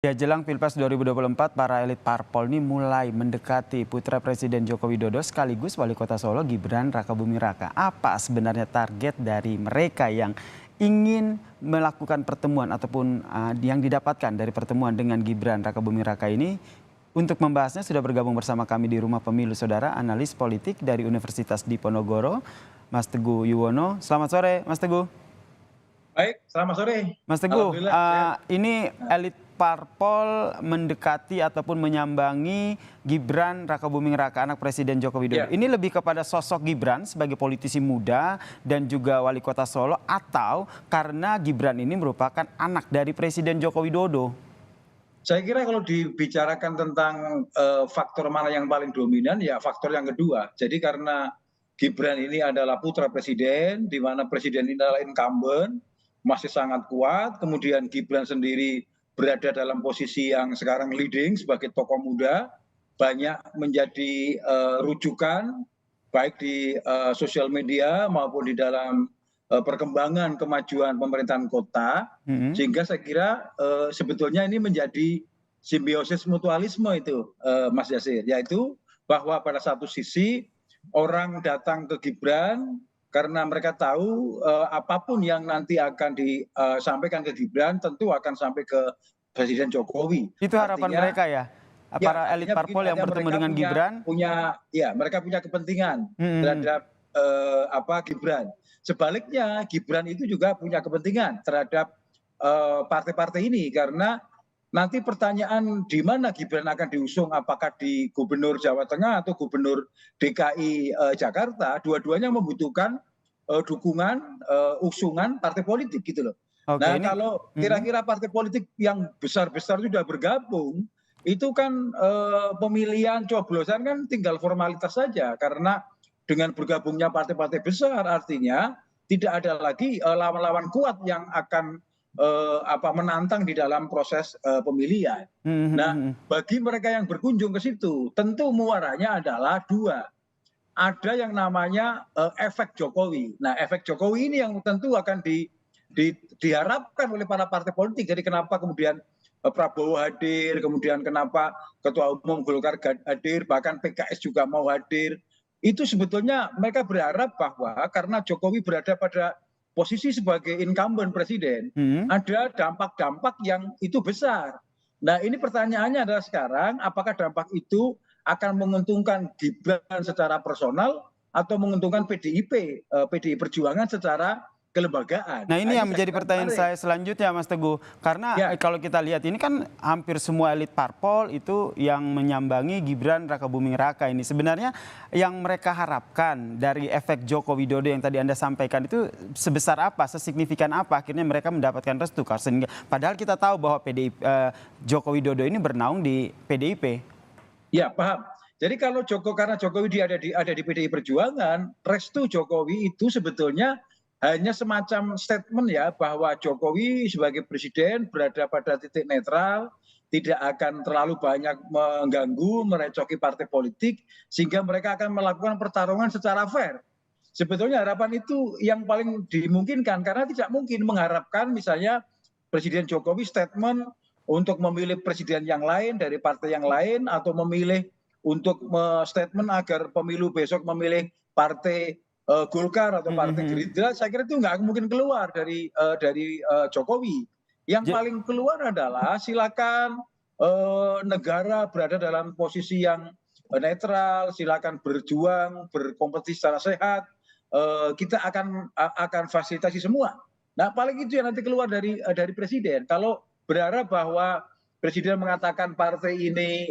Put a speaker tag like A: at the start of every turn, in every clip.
A: Ya, jelang Pilpres 2024, para elit parpol ini mulai mendekati putra Presiden Joko Widodo sekaligus Wali Kota Solo Gibran Rakabuming Raka. Apa sebenarnya target dari mereka yang ingin melakukan pertemuan ataupun yang didapatkan dari pertemuan dengan Gibran Rakabuming Raka ini? Untuk membahasnya sudah bergabung bersama kami di Rumah Pemilu Saudara, analis politik dari Universitas Diponegoro, Mas Teguh Yuwono. Selamat sore, Mas Teguh.
B: Baik, selamat sore.
A: Mas Teguh,
B: Alhamdulillah sehat.
A: ini elit parpol mendekati ataupun menyambangi Gibran Rakabuming Raka, anak Presiden Joko Widodo.
B: Ya,
A: Ini lebih kepada sosok Gibran sebagai politisi muda dan juga wali kota Solo, atau karena Gibran ini merupakan anak dari Presiden Joko Widodo?
B: saya kira kalau dibicarakan tentang faktor mana yang paling dominan, ya faktor yang kedua. Jadi karena Gibran ini adalah putra presiden, di mana presiden ini adalah incumbent, masih sangat kuat. Kemudian Gibran sendiri berada dalam posisi yang sekarang leading sebagai tokoh muda, banyak menjadi rujukan baik di sosial media maupun di dalam perkembangan kemajuan pemerintahan kota,
A: Mhm.
B: sehingga saya kira sebetulnya ini menjadi simbiosis mutualisme itu, Mas Yasir, yaitu bahwa pada satu sisi orang datang ke Gibran karena mereka tahu apapun yang nanti akan disampaikan ke Gibran tentu akan sampai ke Presiden Jokowi.
A: Itu harapan
B: Artinya,
A: mereka ya?
B: ya,
A: Para elit
B: artinya begini,
A: parpol yang
B: artinya
A: bertemu
B: mereka
A: dengan
B: punya
A: Gibran?
B: punya ya, mereka punya kepentingan
A: Mhm.
B: terhadap Gibran. Sebaliknya, Gibran itu juga punya kepentingan terhadap partai-partai ini, karena nanti pertanyaan di mana Gibran akan diusung, apakah di Gubernur Jawa Tengah atau Gubernur DKI Jakarta, dua-duanya membutuhkan dukungan, usungan partai politik gitu loh.
A: Oke,
B: Nah,
A: ini.
B: kalau
A: Mhm.
B: kira-kira partai politik yang besar-besar sudah bergabung, itu kan pemilihan coblosan kan tinggal formalitas saja, karena dengan bergabungnya partai-partai besar artinya tidak ada lagi lawan-lawan kuat yang akan menantang di dalam proses pemilihan.
A: Mhm, mhm,
B: Nah,
A: mhm.
B: bagi mereka yang berkunjung ke situ, tentu muaranya adalah dua. Ada yang namanya efek Jokowi. Nah, efek Jokowi ini yang tentu akan diharapkan oleh para partai politik. Jadi kenapa kemudian Prabowo hadir, kemudian kenapa Ketua Umum Golkar hadir, bahkan PKS juga mau hadir. Itu sebetulnya mereka berharap bahwa karena Jokowi berada pada posisi sebagai incumbent presiden,
A: Mhm.
B: ada dampak-dampak yang itu besar. Nah, ini pertanyaannya adalah sekarang, apakah dampak itu akan menguntungkan Gibran secara personal atau menguntungkan PDI Perjuangan secara kelembagaan.
A: Nah,
B: Nah,
A: ini
B: ini
A: yang
B: saya
A: menjadi
B: kira
A: pertanyaan
B: menarik.
A: saya selanjutnya, Mas Teguh. Karena
B: Ya,
A: kalau kita lihat ini kan hampir semua elit parpol itu yang menyambangi Gibran Rakabuming Raka ini. Sebenarnya yang mereka harapkan dari efek Joko Widodo yang tadi Anda sampaikan itu sebesar apa, sesignifikan apa akhirnya mereka mendapatkan restu? Sehingga padahal kita tahu bahwa Joko Widodo ini bernaung di PDIP.
B: ya, paham. Jadi kalau karena Jokowi dia ada di PDI Perjuangan, restu Jokowi itu sebetulnya hanya semacam statement ya, bahwa Jokowi sebagai presiden berada pada titik netral, tidak akan terlalu banyak mengganggu, merecoki partai politik, sehingga mereka akan melakukan pertarungan secara fair. Sebetulnya harapan itu yang paling dimungkinkan, karena tidak mungkin mengharapkan misalnya Presiden Jokowi statement untuk memilih presiden yang lain dari partai yang lain, atau memilih untuk statement agar pemilu besok memilih partai Golkar atau partai
A: Mhm.
B: Gerindra. Saya kira itu nggak mungkin keluar dari Jokowi. Yang
A: Je-
B: paling keluar adalah silakan negara berada dalam posisi yang netral, silakan berjuang, berkompetisi secara sehat. Kita akan fasilitasi semua. Nah, paling itu yang nanti keluar dari presiden. Kalau berharap bahwa presiden mengatakan partai ini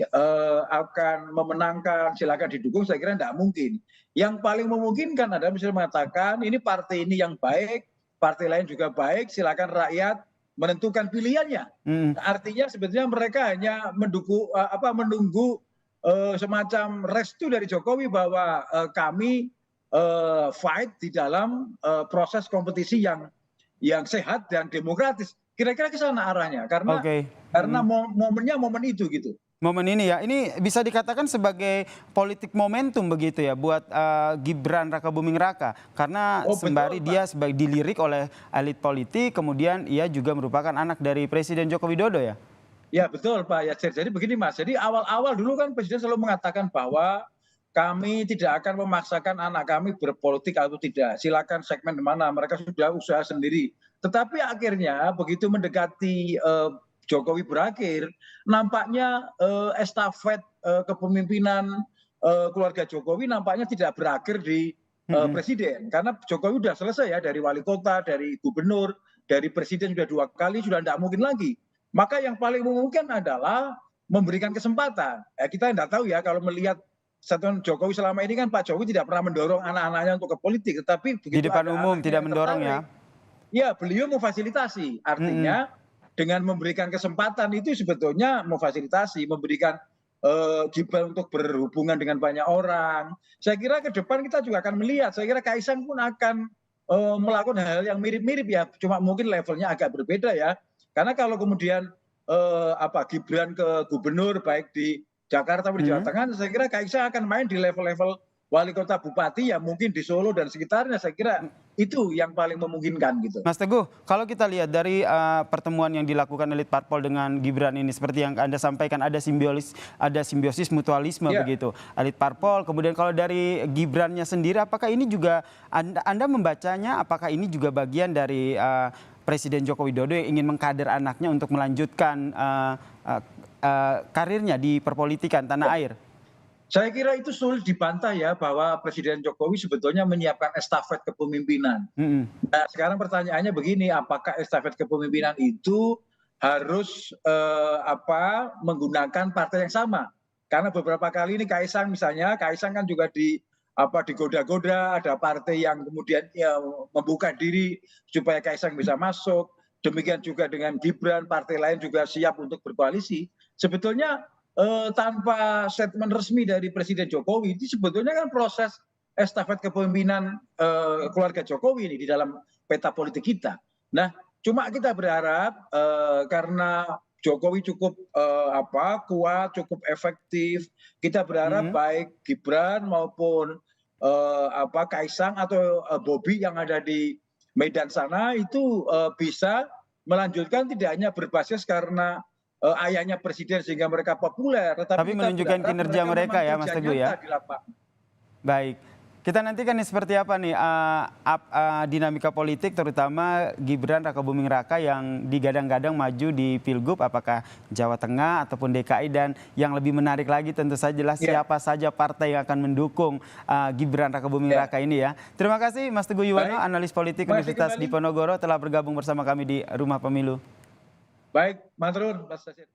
B: akan memenangkan, silakan didukung, saya kira tidak mungkin. Yang paling memungkinkan adalah misalnya mengatakan ini partai ini yang baik, partai lain juga baik, silakan rakyat menentukan pilihannya.
A: mhm.
B: Nah, artinya sebetulnya mereka hanya menunggu semacam restu dari Jokowi bahwa kami fight di dalam proses kompetisi yang sehat dan demokratis. Kira-kira ke sana arahnya, karena
A: Oke. Mhm.
B: momennya momen itu gitu.
A: Momen ini ya, ini bisa dikatakan sebagai politik momentum begitu ya buat Gibran Rakabuming Raka. Karena
B: Oh,
A: sembari
B: betul,
A: dia
B: Pak.
A: sebagai dilirik oleh elit politik, kemudian ia juga merupakan anak dari Presiden Joko Widodo ya.
B: Ya betul Pak Yasir. Jadi begini Mas, jadi awal-awal dulu kan Presiden selalu mengatakan bahwa kami tidak akan memaksakan anak kami berpolitik atau tidak. Silakan segmen di mana, mereka sudah usaha sendiri. Tetapi akhirnya begitu mendekati Jokowi berakhir, nampaknya estafet kepemimpinan keluarga Jokowi nampaknya tidak berakhir di Presiden. Karena Jokowi sudah selesai ya dari wali kota, dari gubernur, dari presiden sudah 2 kali, sudah tidak mungkin lagi. Maka yang paling memungkinkan adalah memberikan kesempatan. Kita tidak tahu ya kalau melihat statement Jokowi selama ini kan Pak Jokowi tidak pernah mendorong anak-anaknya untuk ke politik, tetapi
A: Di
B: begitu
A: depan
B: ada
A: umum
B: anaknya
A: tidak
B: yang
A: mendorong ya.
B: tertarik, ya beliau memfasilitasi. Artinya dengan memberikan kesempatan itu sebetulnya memfasilitasi, memberikan Gibran untuk berhubungan dengan banyak orang. Saya kira ke depan kita juga akan melihat, saya kira Kaisang pun akan melakukan hal yang mirip-mirip ya, cuma mungkin levelnya agak berbeda ya. Karena kalau kemudian Gibran ke gubernur baik di Jakarta maupun di Jawa Tengah, saya kira Kaisang akan main di level-level wali kota bupati ya mungkin di Solo dan sekitarnya. Saya kira itu yang paling memungkinkan gitu.
A: Mas Teguh, kalau kita lihat dari pertemuan yang dilakukan elit parpol dengan Gibran ini, seperti yang Anda sampaikan, ada simbiosis mutualisme begitu. Elit parpol, kemudian kalau dari Gibrannya sendiri, apakah ini juga Anda membacanya, apakah ini juga bagian dari Presiden Joko Widodo yang ingin mengkader anaknya untuk melanjutkan karirnya di perpolitikan tanah air?
B: Saya kira itu sulit dibantah ya bahwa Presiden Jokowi sebetulnya menyiapkan estafet kepemimpinan. Nah, sekarang pertanyaannya begini, apakah estafet kepemimpinan itu harus menggunakan partai yang sama? Karena beberapa kali ini Kaisang misalnya, Kaisang kan juga digoda-goda, ada partai yang kemudian ya, membuka diri supaya Kaisang bisa masuk. Demikian juga dengan Gibran, partai lain juga siap untuk berkoalisi. Sebetulnya tanpa statement resmi dari Presiden Jokowi, ini sebetulnya kan proses estafet kepemimpinan keluarga Jokowi ini di dalam peta politik kita. Nah, cuma kita berharap karena Jokowi cukup kuat, cukup efektif, kita berharap baik Gibran maupun Kaisang atau Bobi yang ada di Medan sana itu bisa melanjutkan tidak hanya berbasis karena ayahnya presiden sehingga mereka populer,
A: tapi menunjukkan kinerja mereka ya Mas Teguh ya. Baik, kita nantikan nih seperti apa nih dinamika politik terutama Gibran Rakabuming Raka yang digadang-gadang maju di Pilgub, apakah Jawa Tengah ataupun DKI, dan yang lebih menarik lagi tentu saja siapa saja partai yang akan mendukung Gibran Rakabuming Raka ini ya. Terima kasih Mas Teguh Yuwono, analis politik Universitas Diponegoro telah bergabung bersama kami di Rumah Pemilu.
B: Baik, matur nuwun Mas Tasir.